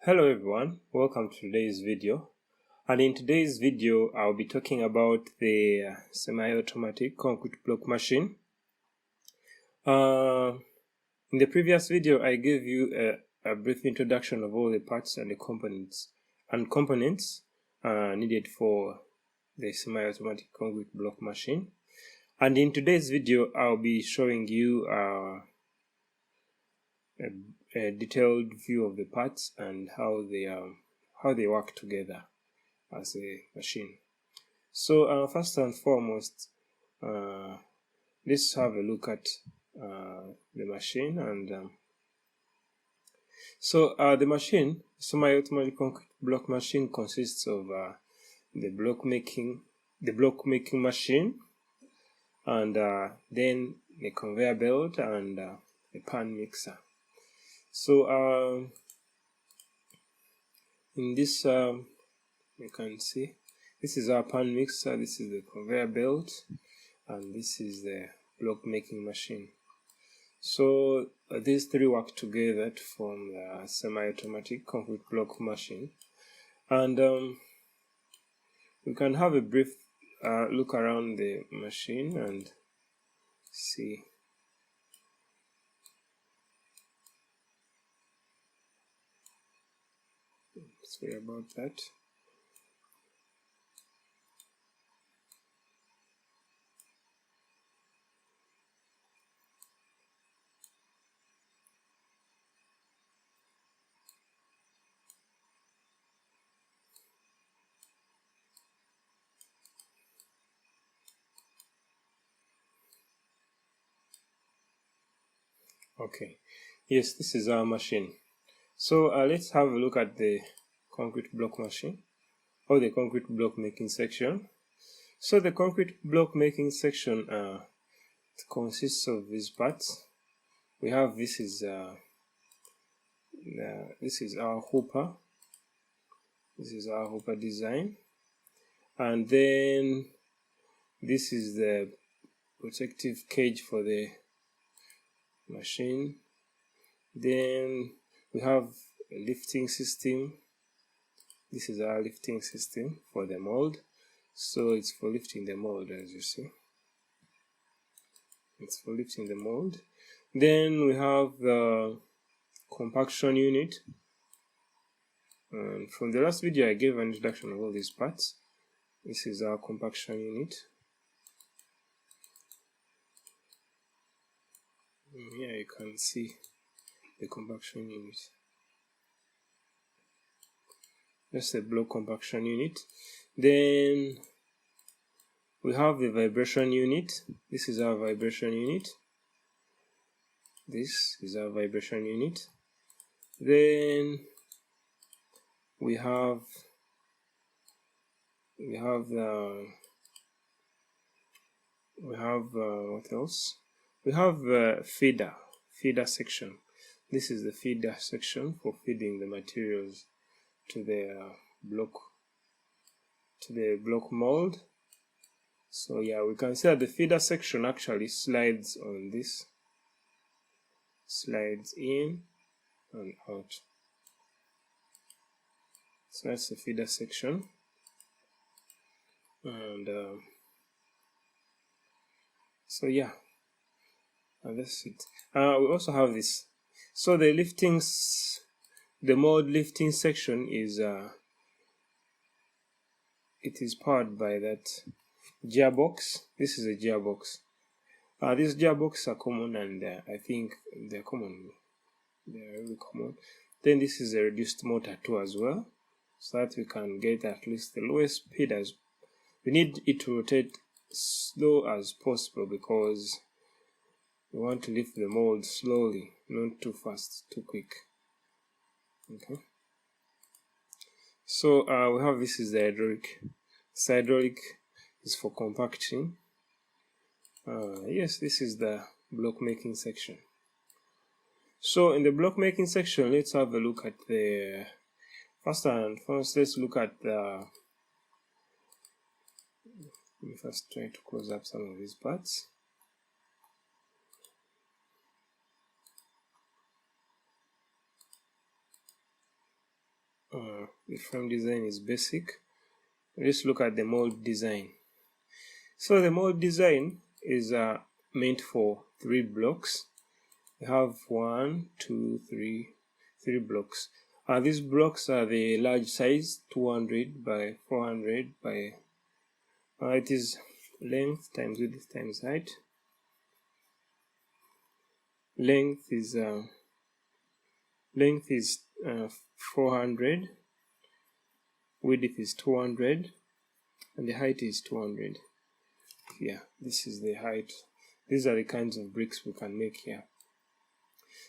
Hello everyone, welcome to today's video. And in today's video I'll be talking about the semi-automatic concrete block machine. In the previous video I gave you a brief introduction of all the parts and the components needed for the semi-automatic concrete block machine. And in today's video I'll be showing you a detailed view of the parts and how they work together as a machine. So first and foremost, let's have a look at the machine. And the machine, semi-automatic concrete block machine, consists of the block making machine, and then a conveyor belt and a pan mixer. So in this you can see this is our pan mixer, this is the conveyor belt, and this is the block making machine. So these three work together to form the semi-automatic concrete block machine. And we can have a brief look around the machine and see. Sorry about that. Okay, yes, this is our machine. So let's have a look at the concrete block machine, or the concrete block making section. So the concrete block making section consists of these parts. We have this is our hopper. This is our hopper design, and then this is the protective cage for the machine. Then we have a lifting system. This is our lifting system for the mold. So it's for lifting the mold, as you see. It's for lifting the mold. Then we have the compaction unit. And from the last video I gave an introduction of all these parts. This is our compaction unit. Here you can see the compaction unit. That's the block compaction unit. Then we have the vibration unit. This is our vibration unit. This is our vibration unit. Then we have what else? We have feeder section. This is the feeder section for feeding the materials to the block mold. So yeah, we can see that the feeder section actually slides on this, slides in and out. So that's the feeder section, and so yeah, and that's it. We also have this. So the mold lifting section is it is powered by that gearbox. This is a gearbox. These gearboxes are common, and I think they're common. They're really common. Then this is a reduced motor too as well, so that we can get at least the lowest speed. As we need it to rotate slow as possible, because we want to lift the mold slowly, not too fast, too quick. Okay. So we have, this is the hydraulic. This hydraulic is for compacting. Yes, this is the block making section. So in the block making section, let's have a look at the first. Let's look at the. Let me first try to close up some of these parts. the frame design is basic. Let's look at the mold design. So the mold design is meant for 3 blocks. We have 1, 2, 3 blocks. These blocks are the large size, 200 by 400 by it is length times width times height. Length is 400, width is 200, and the height is 200. Yeah, this is the height. These are the kinds of bricks we can make here.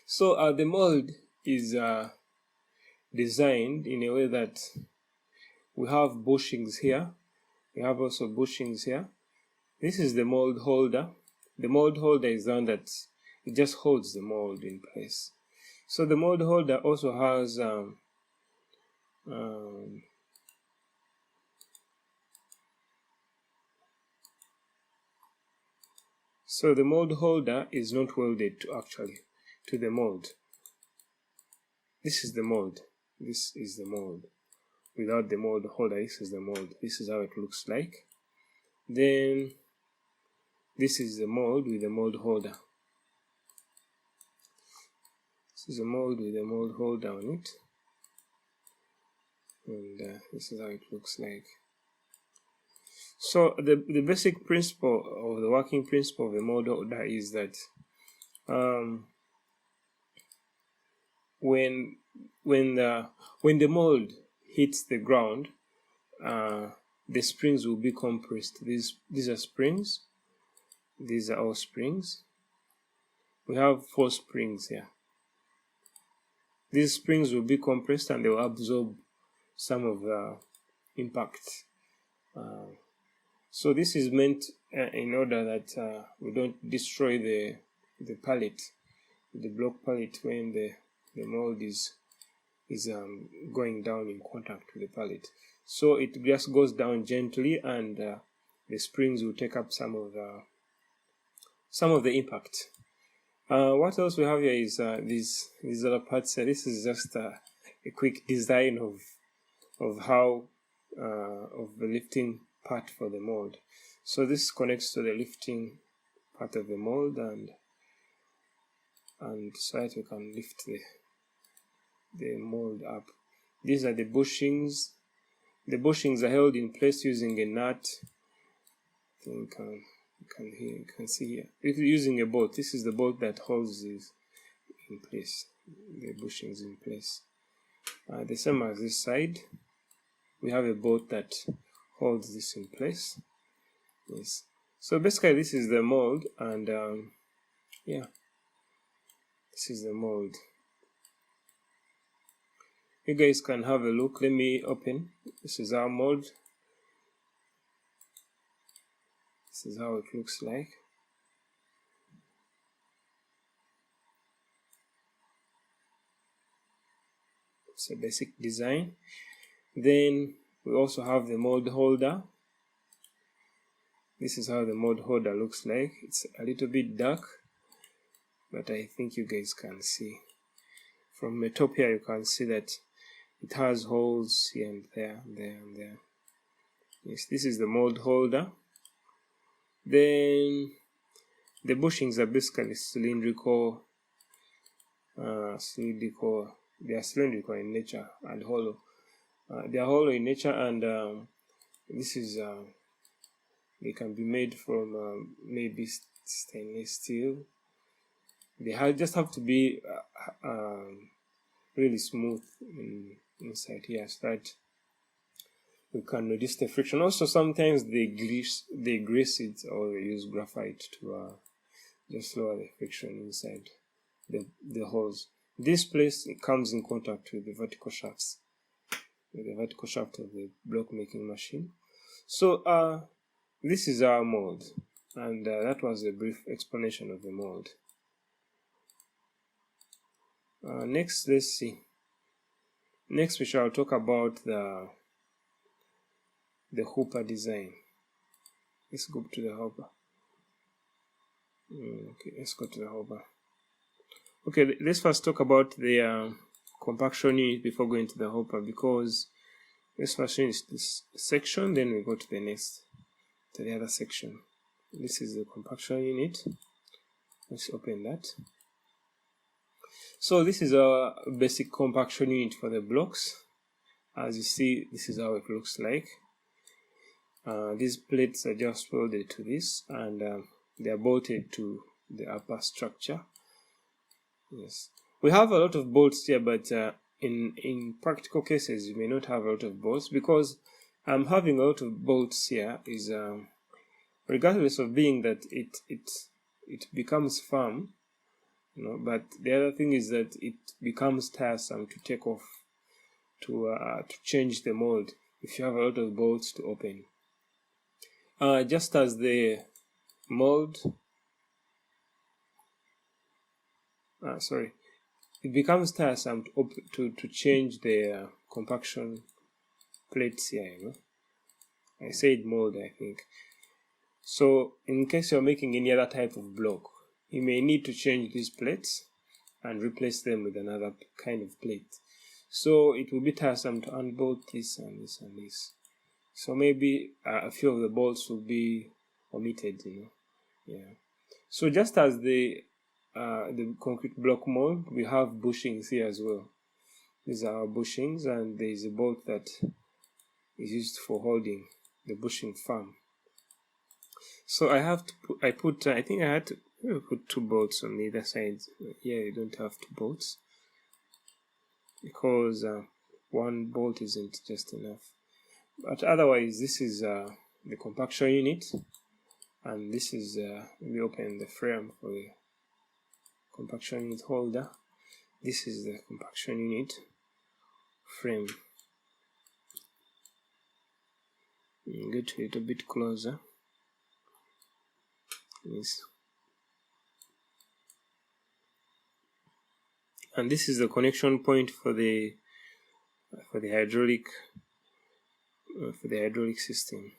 So the mold is designed in a way that we have bushings here. We have also bushings here. This is the mold holder. The mold holder is the one that it just holds the mold in place. So the mold holder also has so the mold holder is not welded to the mold. This is the mold. This is the mold. Without the mold holder, this is the mold. This is how it looks like. Then this is the mold with the mold holder. This is a mold with a mold holder on it. And this is how it looks like. So the basic principle of the working principle of the mold holder is that when the mold hits the ground, the springs will be compressed. These are springs. These are all springs. We have 4 springs here. These springs will be compressed and they will absorb some of the impact. So this is meant in order that we don't destroy the pallet, the block pallet, when the mold is going down in contact with the pallet. So it just goes down gently, and the springs will take up some of the impact. What else we have here is these other parts. This is just a quick design of how of the lifting part for the mold. So this connects to the lifting part of the mold, and so that we can lift the mold up. These are the bushings. The bushings are held in place using a nut. I think you can see here. If you're using a bolt, this is the bolt that holds this in place, the bushings in place. The same as this side, we have a bolt that holds this in place. Yes. So basically, this is the mold, and yeah, this is the mold. You guys can have a look. Let me open. This is our mold. This is how it looks like. It's a basic design. Then we also have the mold holder. This is how the mold holder looks like. It's a little bit dark, but I think you guys can see. From the top here, you can see that it has holes here and there, there and there. Yes, this is the mold holder. Then the bushings are basically cylindrical. They are cylindrical in nature and hollow. They are hollow in nature, and this is they can be made from maybe stainless steel. They just have to be really smooth inside here, so that we can reduce the friction. Also, sometimes they grease it, or they use graphite to just lower the friction inside the holes. This place, it comes in contact with the vertical shafts, with the vertical shaft of the block making machine. So this is our mold, and that was a brief explanation of the mold. Next, let's see. Next, we shall talk about the hopper design. Let's go to the hopper. Okay, let's go to the hopper. Okay, let's first talk about the compaction unit before going to the hopper, because let's first finish this section, then we go to the next, to the other section. This is the compaction unit. Let's open that. So this is our basic compaction unit for the blocks. As you see, this is how it looks like. These plates are just welded to this, and they are bolted to the upper structure. Yes, we have a lot of bolts here, but in practical cases you may not have a lot of bolts, because having a lot of bolts here is regardless of being that it becomes firm, you know, but the other thing is that it becomes tiresome to take off, to change the mold if you have a lot of bolts to open. Just as the mold, it becomes tiresome to change the compaction plates here, you know. I said mold, I think. So in case you're making any other type of block, you may need to change these plates and replace them with another kind of plate. So it will be tiresome to unbolt this and this and this. So maybe a few of the bolts will be omitted, you know. Yeah. So just as the concrete block mold, we have bushings here as well. These are our bushings, and there is a bolt that is used for holding the bushing firm. So I think I had to put 2 bolts on either side. Here you don't have 2 bolts, because 1 bolt isn't just enough. But otherwise, this is the compaction unit, and this is we open the frame for the compaction unit holder. This is the compaction unit frame. Get a little bit closer. Yes. And this is the connection point for the hydraulic system.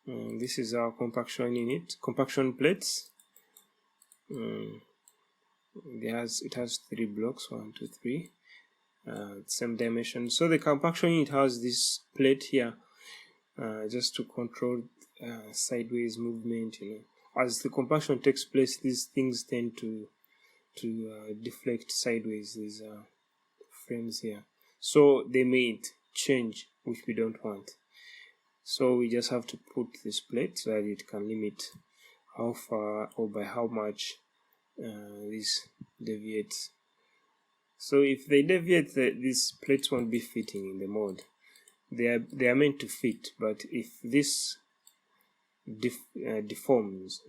This is our compaction unit, compaction plates. It has 3 blocks, 1, 2, 3, same dimension. So the compaction unit has this plate here, just to control sideways movement, you know. As the compaction takes place, these things tend to deflect sideways, these frames here, so they may change, which we don't want. So we just have to put this plate so that it can limit how far or by how much this deviates. So if they deviate, these plates won't be fitting in the mold. They are meant to fit, but if this deforms,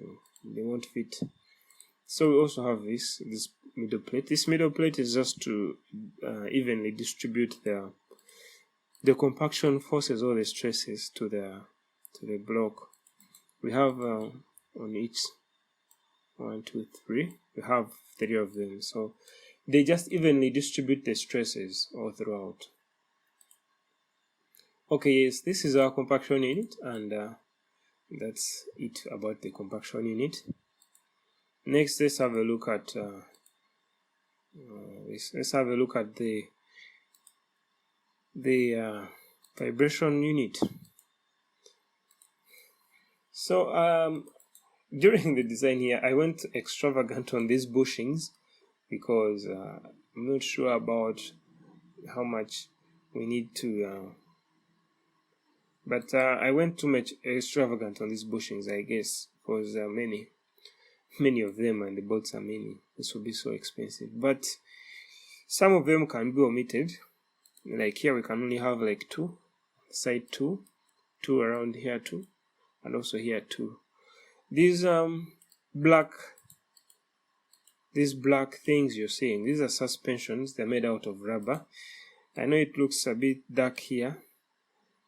they won't fit. So we also have this middle plate. This middle plate is just to evenly distribute the compaction forces or the stresses to the block. We have on each 1, 2, 3. We have 3 of them, so they just evenly distribute the stresses all throughout. Okay, yes, this is our compaction unit, and that's it about the compaction unit. Next, let's have a look at the vibration unit. So during the design here, I went extravagant on these bushings, because I'm not sure about how much we need to, but I went too much extravagant on these bushings, I guess, because there are many of them, and the bolts are many. This will be so expensive, but some of them can be omitted. Like here we can only have like 2, side 2 around here 2, and also here 2. These black things you're seeing, these are suspensions. They're made out of rubber. I know it looks a bit dark here,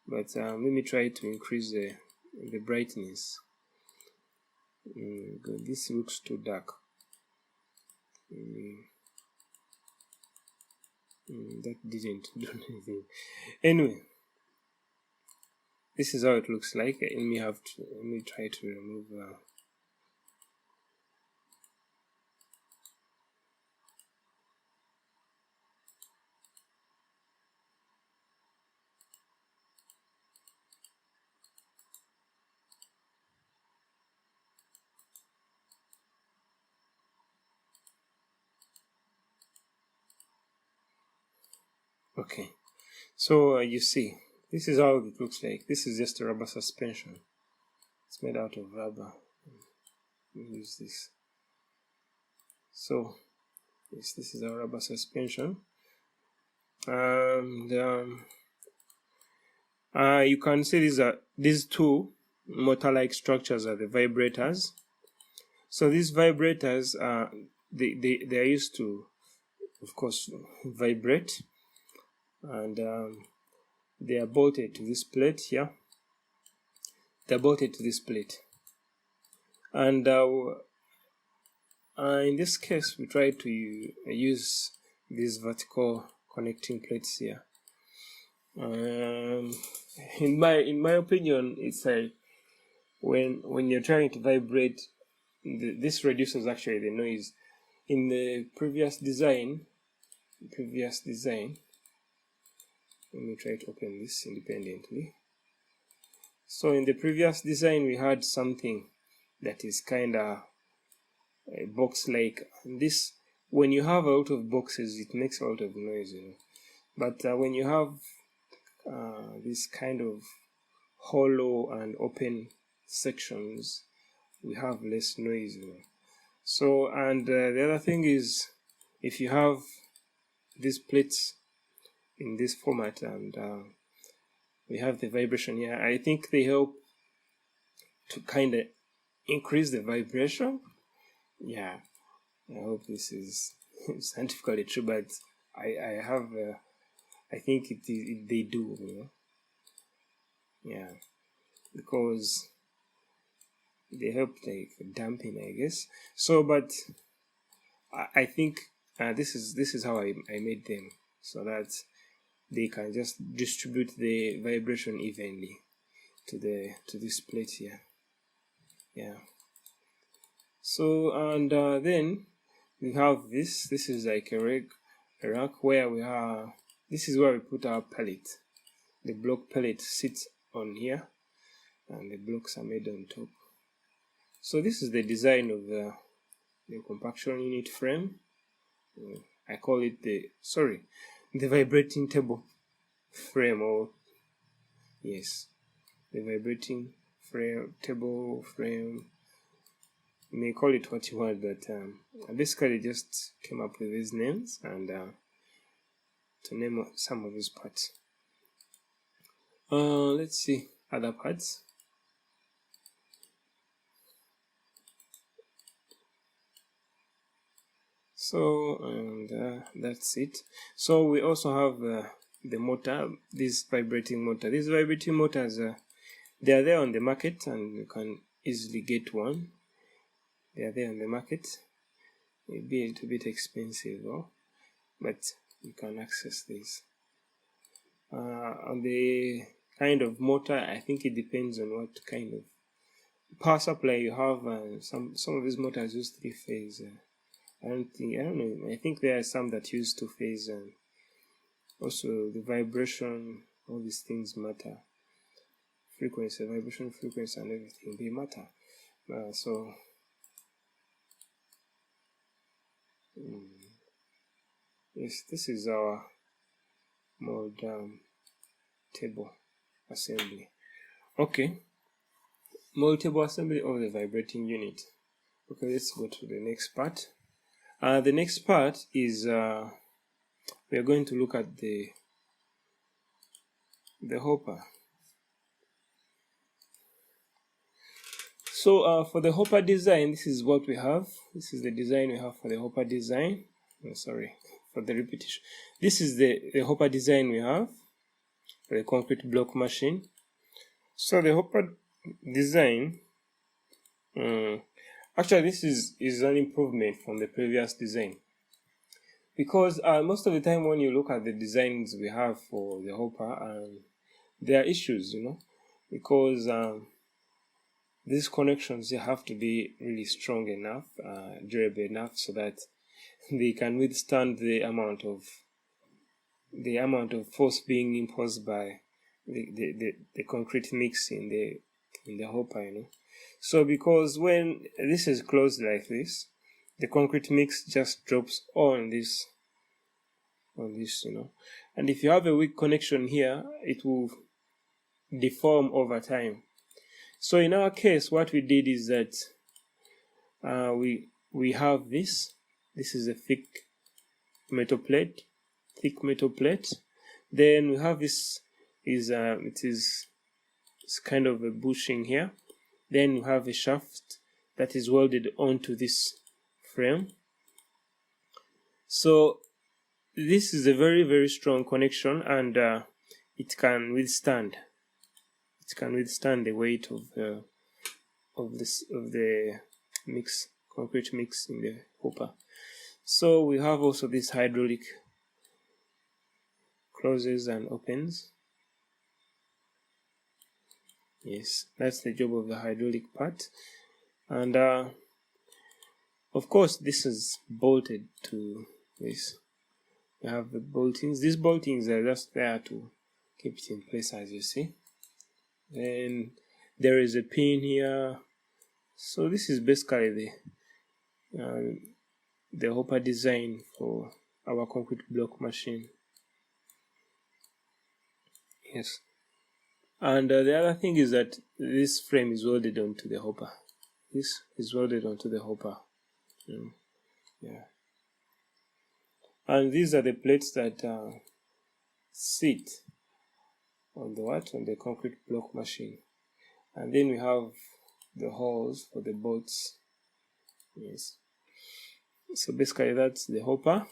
but let me try to increase the brightness. Good. This looks too dark. That didn't do anything. Anyway, this is how it looks like. Let me try to remove Okay, so you see, this is how it looks like. This is just a rubber suspension. It's made out of rubber. Use this. So yes, this is our rubber suspension, and you can see these two motor-like structures are the vibrators. So these vibrators they are used to, of course, vibrate, and they are bolted to this plate here. They're bolted to this plate, and in this case we try to use these vertical connecting plates here. In my opinion, it's like when you're trying to vibrate, this reduces actually the noise. In the previous design, let me try to open this independently. So in the previous design we had something that is kind of a box-like. This, when you have a lot of boxes, it makes a lot of noise, you know. But when you have this kind of hollow and open sections, we have less noise, you know. So, and the other thing is, if you have these plates in this format and we have the vibration here, I think they help to kind of increase the vibration. Yeah, I hope this is scientifically true, but I think they do, you know. Yeah, because they help like damping, I guess. So, but I think this is how I made them, so that they can just distribute the vibration evenly to this plate here. Yeah. So, and then we have this. This is like a rack where we are. This is where we put our pellet. The block pellet sits on here, and the blocks are made on top. So this is the design of the compaction unit frame. I call it the vibrating table frame, or yes, the vibrating table frame. You may call it what you want, but I basically just came up with these names and to name some of these parts. Let's see other parts. So, and that's it. So we also have the motor, this vibrating motor. These vibrating motors, they are there on the market, and you can easily get one. They are there on the market. Maybe a little bit expensive though, but you can access these. On the kind of motor, I think it depends on what kind of power supply you have. Some of these motors use 3-phase. I don't know. I think there are some that use 2-phase, and also the vibration. All these things matter. Frequency, vibration, frequency, and everything, they matter. So yes, this is our mold table assembly. Okay, mold table assembly of the vibrating unit. Okay, let's go to the next part. The next part is we are going to look at the hopper. So for the hopper design, this is what we have. This is the design we have for the hopper design. Sorry for the repetition. This is the hopper design we have for the concrete block machine. So the hopper design, actually this is an improvement from the previous design, because most of the time when you look at the designs we have for the hopper, there are issues, you know, because these connections, they have to be really strong enough, durable enough, so that they can withstand the amount of force being imposed by the concrete mix in the hopper, you know. So because when this is closed like this, the concrete mix just drops on this on this, and if you have a weak connection here, it will deform over time. So in our case, what we did is that we have this is a thick metal plate. Then we have this it's kind of a bushing here. Then you have a shaft that is welded onto this frame. So this is a very, very strong connection, and it can withstand the weight of the concrete mix in the hopper. So we have also this hydraulic closes and opens. Yes, that's the job of the hydraulic part. And of course, this is bolted to this. We have the boltings. These boltings are just there to keep it in place, as you see. Then there is a pin here. So this is basically the hopper design for our concrete block machine. Yes. And the other thing is that this frame is welded onto the hopper. This is welded onto the hopper. Yeah. And these are the plates that sit on the concrete block machine. And then we have the holes for the bolts. Yes. So basically that's the hopper.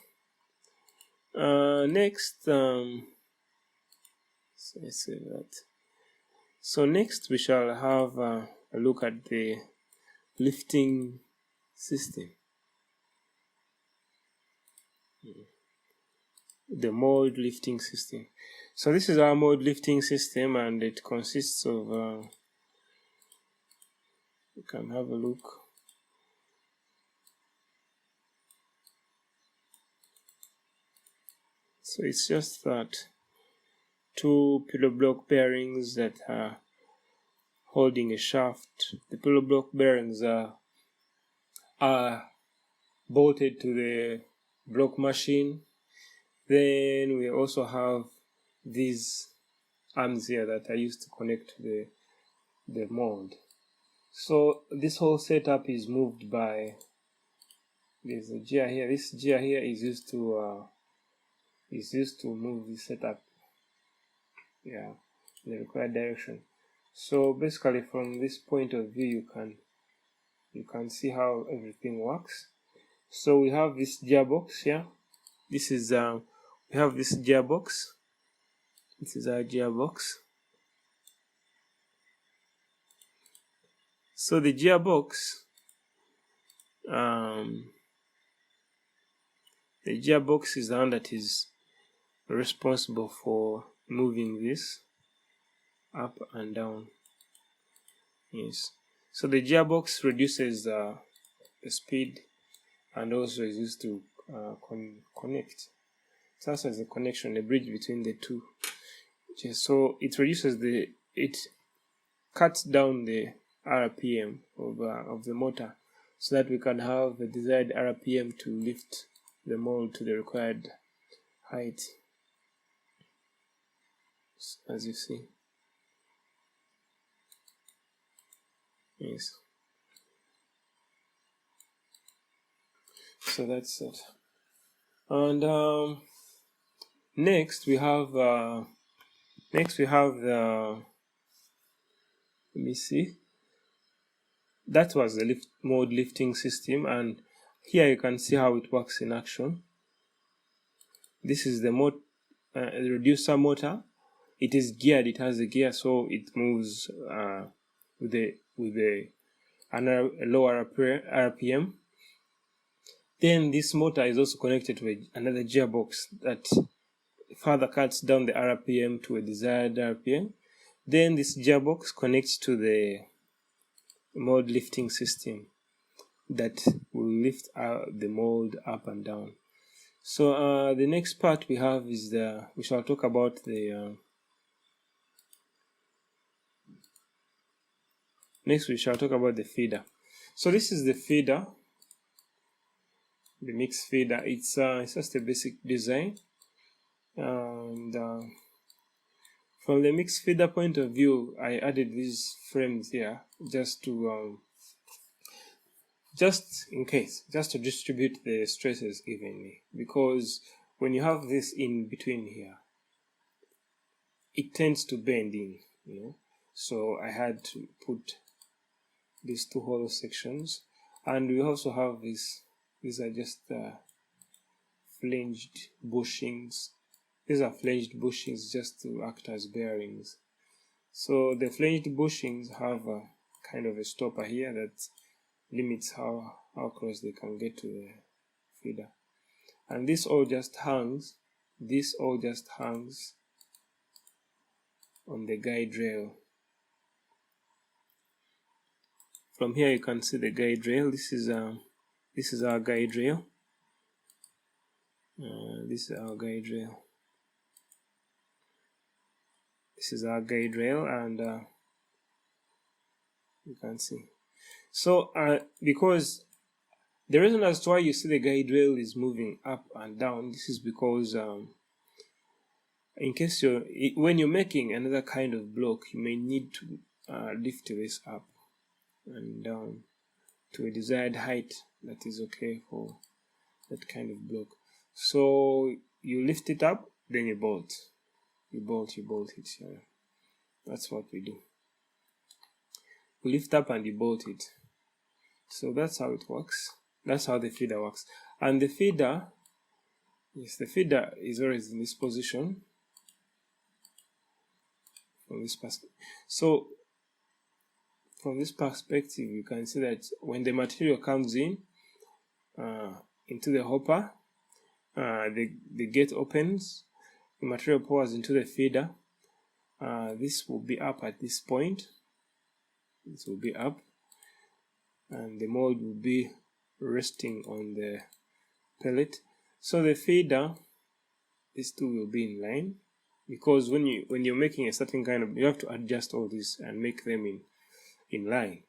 Next, so let's say that. So next we shall have a look at the lifting system. The mold lifting system. So this is our mold lifting system, and it consists of you can have a look. So it's just that 2 pillow block bearings that are holding a shaft. The pillow block bearings are bolted to the block machine. Then we also have these arms here that are used to connect to the mold. So this whole setup is moved by, there's a gear here. This gear here is used to move the setup, in the required direction. So basically, from this point of view, you can see how everything works. So we have this gearbox here. This is we have this gearbox. This is our gearbox. So the gearbox, is the one that is responsible for moving this up and down. Yes. So the gearbox reduces the speed, and also is used to connect. So that's as a connection, a bridge between the two. So it cuts down the RPM of the motor, so that we can have the desired RPM to lift the mold to the required height, as you see. Yes. So that's it. And next we have the, let me see. That was the mold lifting system, and here you can see how it works in action. This is the reducer motor. It is geared. It has a gear, so it moves with a lower RPM. Then this motor is also connected to another gearbox that further cuts down the RPM to a desired RPM. Then this gearbox connects to the mold lifting system that will lift the mold up and down. So the next part we have is we shall talk about the next we shall talk about the feeder. So this is the feeder, the mix feeder. It's just a basic design. And from the mixed feeder point of view, I added these frames here just to just in case, just to distribute the stresses evenly, because when you have this in between here, it tends to bend in, you know. So I had to put these two hollow sections, and we also have this. These are just flanged bushings. These are flanged bushings just to act as bearings. So the flanged bushings have a kind of a stopper here that limits how close they can get to the feeder. And this all just hangs. This all just hangs on the guide rail. From here you can see the guide rail. This is our guide rail. This is our guide rail. This is our guide rail, and you can see. So because the reason as to why you see the guide rail is moving up and down, this is because in case when you're making another kind of block, you may need to lift this up and down to a desired height that is okay for that kind of block. So you lift it up, then you bolt. You bolt it. That's what we do. You lift up and you bolt it. So that's how it works. That's how the feeder works. And the feeder, yes, the feeder is always in this position. From this perspective. So from this perspective, you can see that when the material comes in into the hopper, the gate opens, the material pours into the feeder. This will be up at this point. This will be up, and the mold will be resting on the pellet. So the feeder, these two will be in line, because when you're making a certain kind of, you have to adjust all this and make them in line.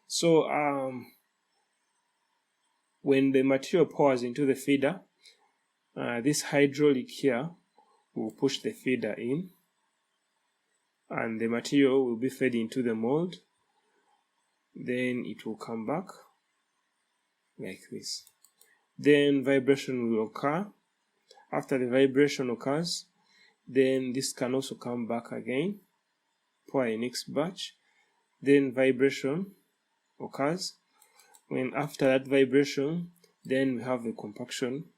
So when the material pours into the feeder, this hydraulic here will push the feeder in, and the material will be fed into the mold. Then it will come back like this. Then vibration will occur. After the vibration occurs, then this can also come back again, pour a next batch. Then vibration occurs. When after that vibration, then we have the compaction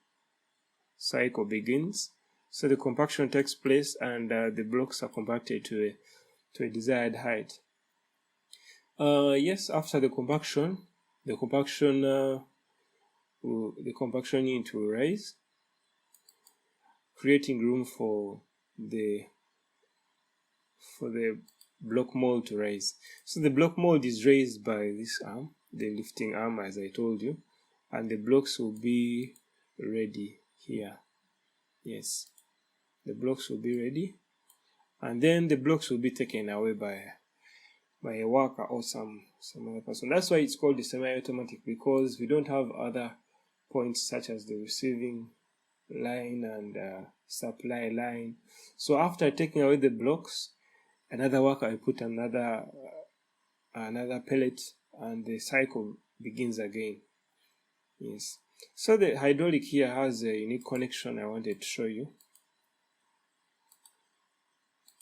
cycle begins. So the compaction takes place, and the blocks are compacted to a desired height. Yes, after the compaction unit will rise, creating room for the block mold to rise. So the block mold is raised by this arm, the lifting arm, as I told you, and the blocks will be ready here. Yes, the blocks will be ready, and then the blocks will be taken away by a worker or some other person. That's why it's called the semi-automatic, because we don't have other points such as the receiving line and supply line. So after taking away the blocks, another worker will put another pellet, and the cycle begins again. Yes. So the hydraulic here has a unique connection I wanted to show you.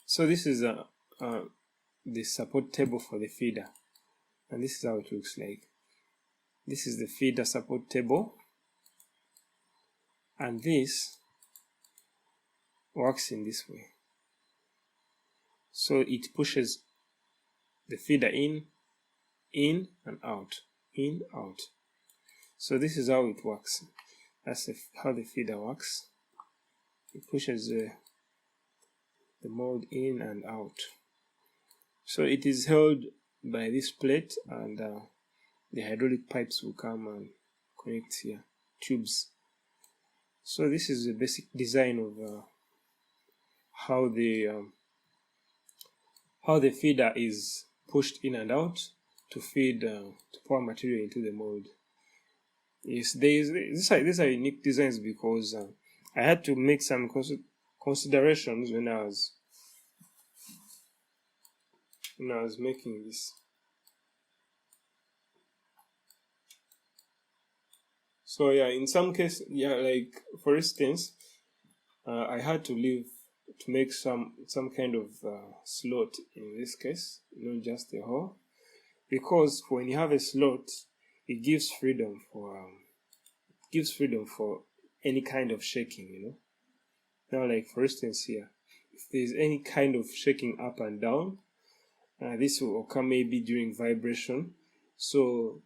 So this is the support table for the feeder, and this is how it looks like. This is the feeder support table, and this works in this way. So it pushes the feeder in and out, in, out. So this is how it works. That's how the feeder works. It pushes the mold in and out. So it is held by this plate, and the hydraulic pipes will come and connect here, tubes. So this is the basic design of how the feeder is pushed in and out to feed to pour material into the mold. Yes, these are unique designs, because I had to make some considerations when I was making this. So yeah, in some cases, yeah, like for instance, I had to make some kind of slot in this case, not just a hole, because when you have a slot, it gives freedom for any kind of shaking, you know. Now, like for instance here, if there's any kind of shaking up and down, this will occur maybe during vibration. So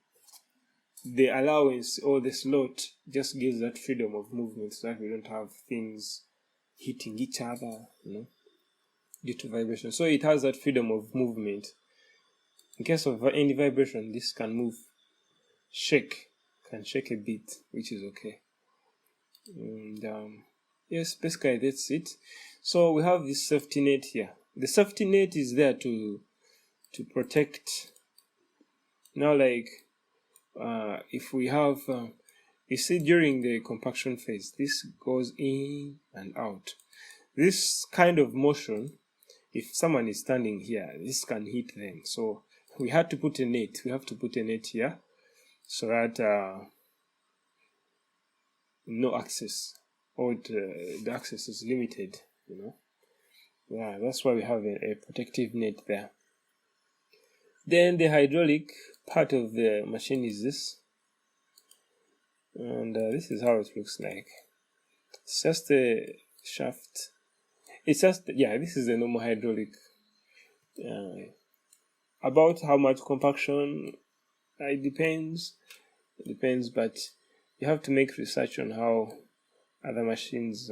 the allowance or the slot just gives that freedom of movement so that we don't have things hitting each other, you know, due to vibration. So it has that freedom of movement. In case of any vibration, this can can shake a bit, which is okay. And yes, basically that's it. So we have this safety net here. The safety net is there to protect. Now, like if we have you see, during the compaction phase, this goes in and out. This kind of motion, if someone is standing here, this can hit them. So we had to put a net. We have to put a net here so that no access, or the access is limited, you know. Yeah, that's why we have a protective net there. Then the hydraulic part of the machine is this, and this is how it looks like. It's just a shaft. It's just, yeah, this is a normal hydraulic. About how much compaction, it depends, but you have to make research on how other machines,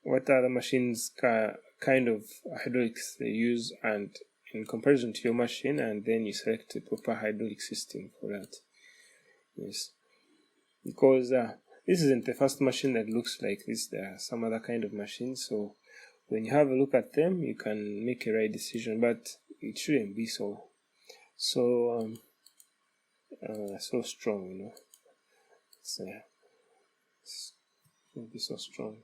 what other machines kind of hydraulics they use, and in comparison to your machine, and then you select a proper hydraulic system for that. Yes, because this isn't the first machine that looks like this. There are some other kind of machines, so when you have a look at them, you can make a right decision, but it shouldn't be so strong, you know. It shouldn't be so strong.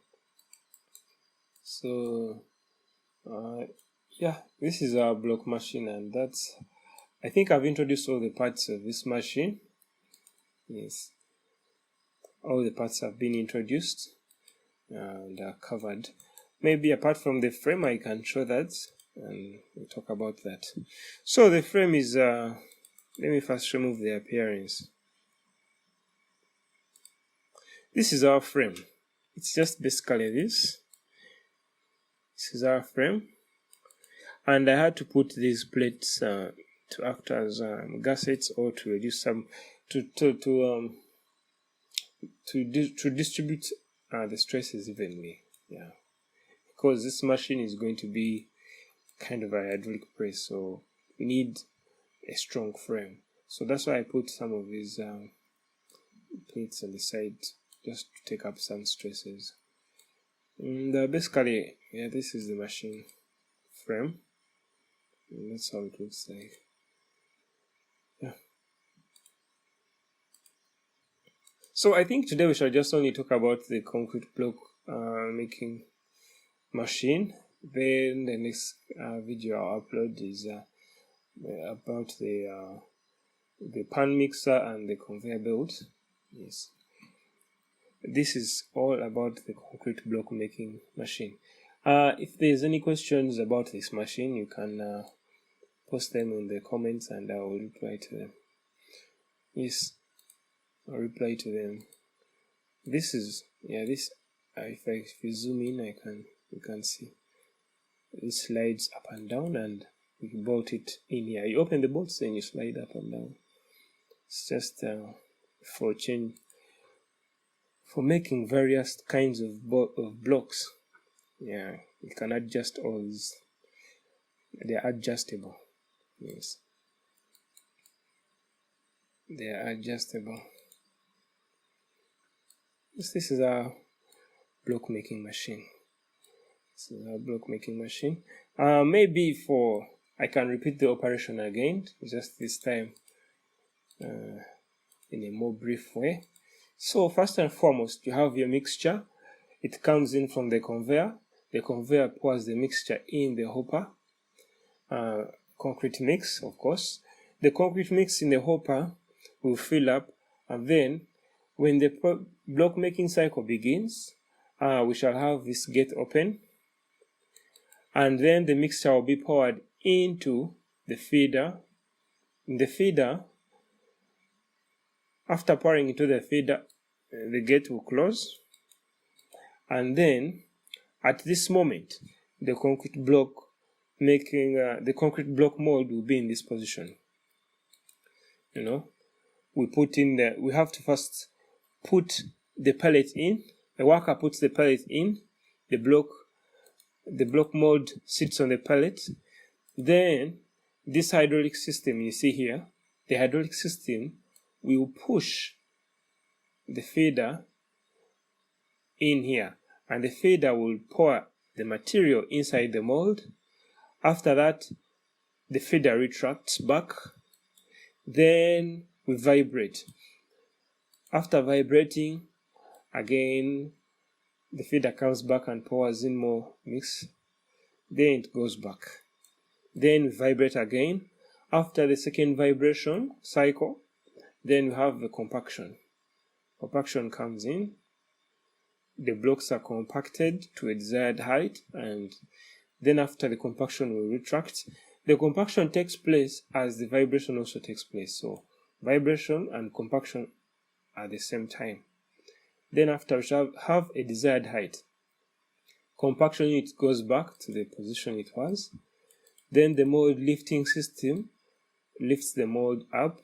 So yeah, this is our block machine, and I think I've introduced all the parts of this machine. Yes, all the parts have been introduced and are covered. Maybe apart from the frame, I can show that and we'll talk about that. So the frame is, let me first remove the appearance. This is our frame. It's just basically this. This is our frame, and I had to put these plates to act as gussets, or to reduce some to distribute the stresses evenly. Yeah, because this machine is going to be kind of a hydraulic press, so we need a strong frame. So that's why I put some of these plates on the side, just to take up some stresses. And basically, yeah, this is the machine frame, and that's how it looks like. Yeah. So I think today we shall just only talk about the concrete block making machine. Then the next video I'll upload is about the pan mixer and the conveyor belt. Yes, this is all about the concrete block making machine. If there's any questions about this machine, you can post them in the comments, and I will reply to them. Yes, I'll reply to them. This is, yeah, this, if you zoom in, you can see it slides up and down, and you bolt it in here. You open the bolts, then you slide up and down. It's just for making various kinds of blocks. Yeah, you can adjust all these. They are adjustable. Yes, they are adjustable. This is our block making machine. This is our block making machine. Maybe I can repeat the operation again, just this time in a more brief way. So first and foremost, you have your mixture. it comes in from the conveyor pours the mixture in the hopper, concrete mix, of course. The concrete mix in the hopper will fill up, and then when the block making cycle begins, we shall have this gate open, and then the mixture will be poured into the feeder. In the feeder, after pouring into the feeder, the gate will close, and then at this moment, the concrete block mold will be in this position. We have to first put the pellet in. The worker puts the pellet in. The block mold sits on the pellet. Then this hydraulic system you see here, the hydraulic system will push the feeder in here, and the feeder will pour the material inside the mold. After that, the feeder retracts back. Then we vibrate. After vibrating, again, the feeder comes back and pours in more mix. Then it goes back. Then we vibrate again. After the second vibration cycle, then we have the compaction. Compaction comes in. The blocks are compacted to a desired height, and then after the compaction we retract. The compaction takes place as the vibration also takes place. So vibration and compaction at the same time. Then after we shall have a desired height, compaction unit goes back to the position it was. Then the mold lifting system lifts the mold up.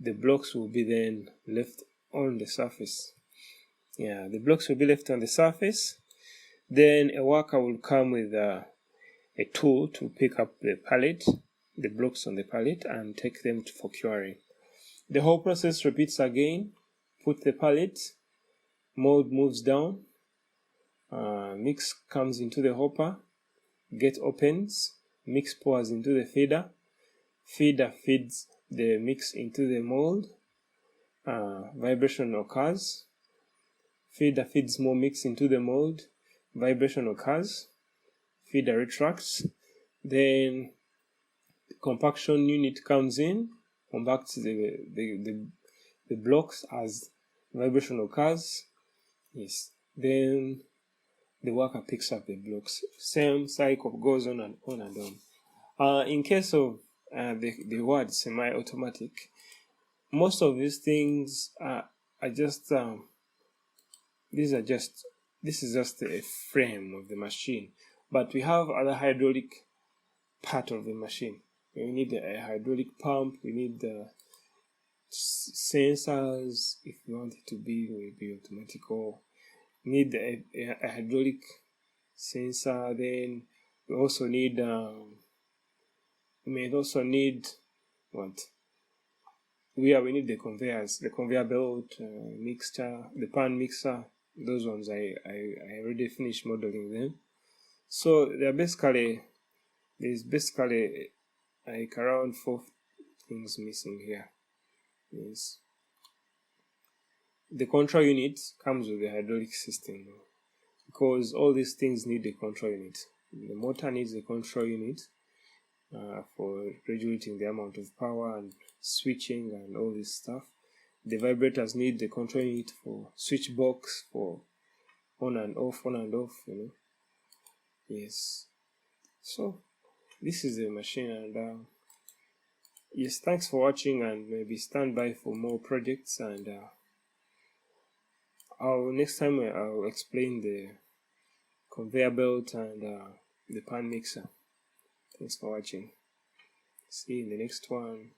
The blocks will be then left on the surface. The blocks will be left on the surface. Then a worker will come with a tool to pick up the pallet, the blocks on the pallet, and take them for curing. The whole process repeats again. Put the pallet, mold moves down, mix comes into the hopper, gate opens, mix pours into the feeder, feeder feeds the mix into the mold, vibration occurs, feeder feeds more mix into the mold, vibration occurs, feeder retracts, then the compaction unit comes in, compacts the blocks as vibration occurs. Then the worker picks up the blocks. Same cycle goes on and on and on. In case of the word semi-automatic, most of these things are just this is just a frame of the machine, but we have other hydraulic part of the machine. We need a hydraulic pump, we need the sensors if you want it to be automatic, or need a hydraulic sensor. Then we also need we need the conveyors, the conveyor belt, mixture, the pan mixer. Those ones I already finished modeling them. So there's basically like around 4 things missing here. The control unit comes with the hydraulic system, because all these things need a control unit. The motor needs a control unit for regulating the amount of power and switching and all this stuff. The vibrators need the control unit for switch box, for on and off. So this is the machine, and thanks for watching, and maybe stand by for more projects, and next time I'll explain the conveyor belt and the pan mixer. Thanks for watching. See you in the next one.